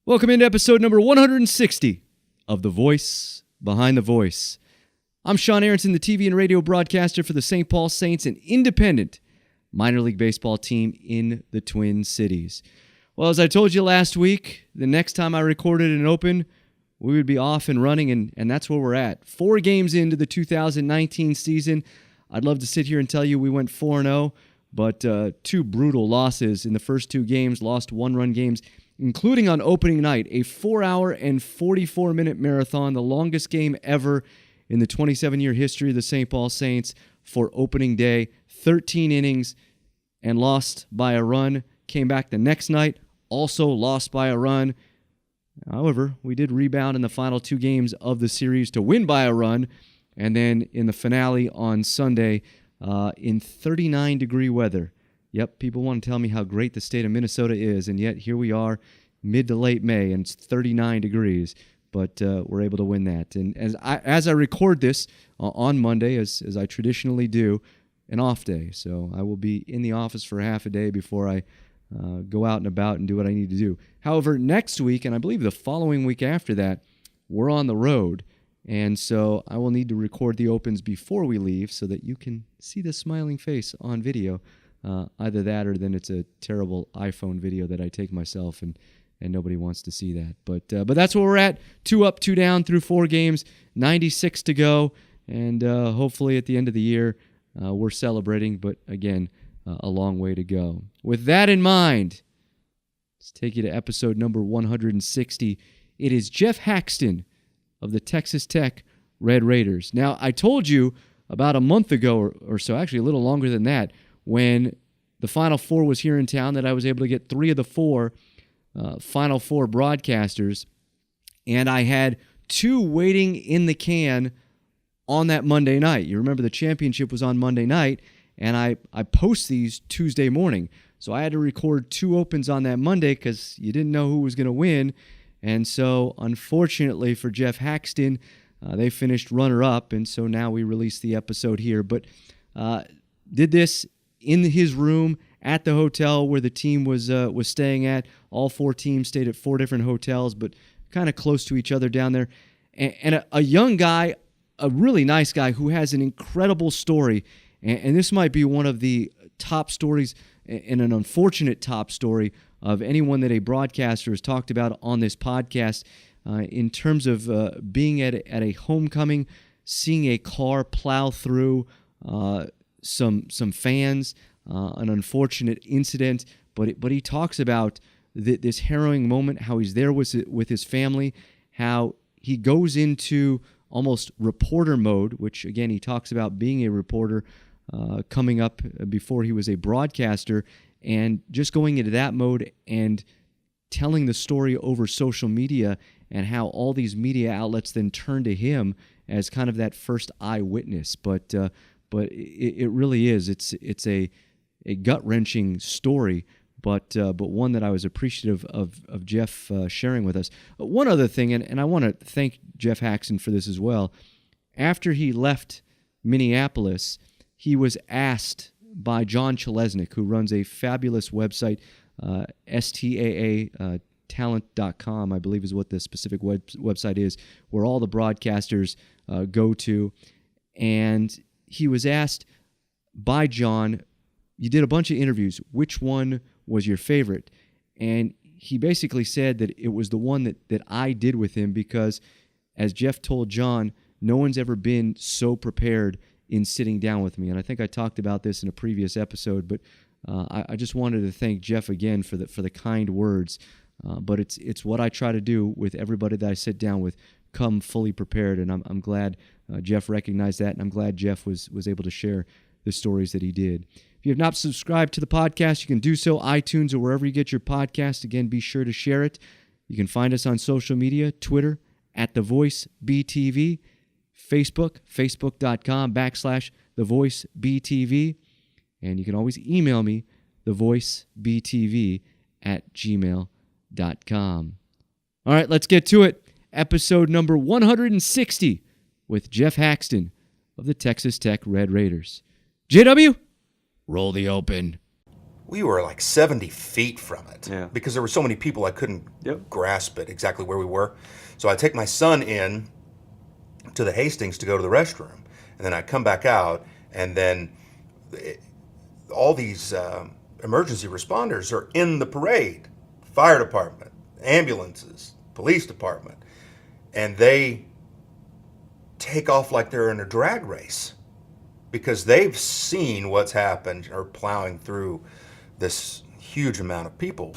Welcome into episode number 160 of The Voice Behind the Voice. I'm Sean Aronson, the TV and radio broadcaster for the St. Paul Saints, an independent minor league baseball team in the Twin Cities. Well, as I told you last week, the next time I recorded an open, we would be off and running, and that's where we're at. 4 games into the 2019 season. I'd love to sit here and tell you we went 4-0, but 2 brutal losses in the first 2 games, lost 1-run games, including on opening night, a 4-hour and 44-minute marathon, the longest game ever in the 27-year history of the St. Paul Saints for opening day. 13 innings and lost by a run. Came back the next night, also lost by a run. However, we did rebound in the final 2 games of the series to win by a run, and then in the finale on Sunday in 39-degree weather. Yep, people want to tell me how great the state of Minnesota is, and yet here we are, mid to late May, and it's 39 degrees, but we're able to win that. And as I record this on Monday, as I traditionally do, an off day, so I will be in the office for half a day before I go out and about and do what I need to do. However, next week, and I believe the following week after that, we're on the road, and so I will need to record the opens before we leave so that you can see the smiling face on video. Either that or then it's a terrible iPhone video that I take myself, and nobody wants to see that. But that's where we're at. 2 up, 2 down through 4 games, 96 to go, and hopefully at the end of the year we're celebrating, but again, a long way to go. With that in mind, let's take you to episode number 160. It is Geoff Haxton of the Texas Tech Red Raiders. Now, I told you about a month ago or so, actually a little longer than that, when the Final Four was here in town, that I was able to get 3 of the 4 Final Four broadcasters, and I had 2 waiting in the can on that Monday night. You remember the championship was on Monday night, and I post these Tuesday morning. So I had to record 2 opens on that Monday because you didn't know who was going to win. And so, unfortunately for Geoff Haxton, they finished runner-up, and so now we release the episode here. But did this in his room at the hotel where the team was staying at. All 4 teams stayed at 4 different hotels, but kind of close to each other down there. And a young guy, a really nice guy who has an incredible story. And this might be one of the top stories, and an unfortunate top story, of anyone that a broadcaster has talked about on this podcast in terms of being at a homecoming, seeing a car plow through some fans, an unfortunate incident, but he talks about this harrowing moment, how he's there with his family, how he goes into almost reporter mode, which again he talks about being a reporter coming up before he was a broadcaster, and just going into that mode and telling the story over social media, and how all these media outlets then turn to him as kind of that first eyewitness. But it really is. It's a gut-wrenching story, but one that I was appreciative of Geoff sharing with us. One other thing, and I want to thank Geoff Haxton for this as well. After he left Minneapolis, he was asked by John Chalesnik, who runs a fabulous website, STAA talent.com, I believe is what the specific website is, where all the broadcasters go to. And he was asked by John, you did a bunch of interviews, which one was your favorite? And he basically said that it was the one that I did with him, because, as Geoff told John, no one's ever been so prepared in sitting down with me. And I think I talked about this in a previous episode, but I just wanted to thank Geoff again for the kind words. But it's what I try to do with everybody that I sit down with, come fully prepared, and I'm glad Geoff recognized that, and I'm glad Geoff was able to share the stories that he did. If you have not subscribed to the podcast, you can do so, iTunes or wherever you get your podcast. Again, be sure to share it. You can find us on social media, Twitter, @TheVoiceBTV, Facebook, facebook.com/TheVoiceBTV, and you can always email me, thevoicebtv@gmail.com. All right, let's get to it. Episode number 160 with Geoff Haxton of the Texas Tech Red Raiders. JW, roll the open. we were like 70 feet from it. Yeah. Because there were so many people I couldn't Yep. grasp it exactly where we were. So I take my son in to the Hastings to go to the restroom, and then I come back out, and then all these emergency responders are in the parade, fire department, ambulances, police department, and they take off like they're in a drag race because they've seen what's happened or plowing through this huge amount of people.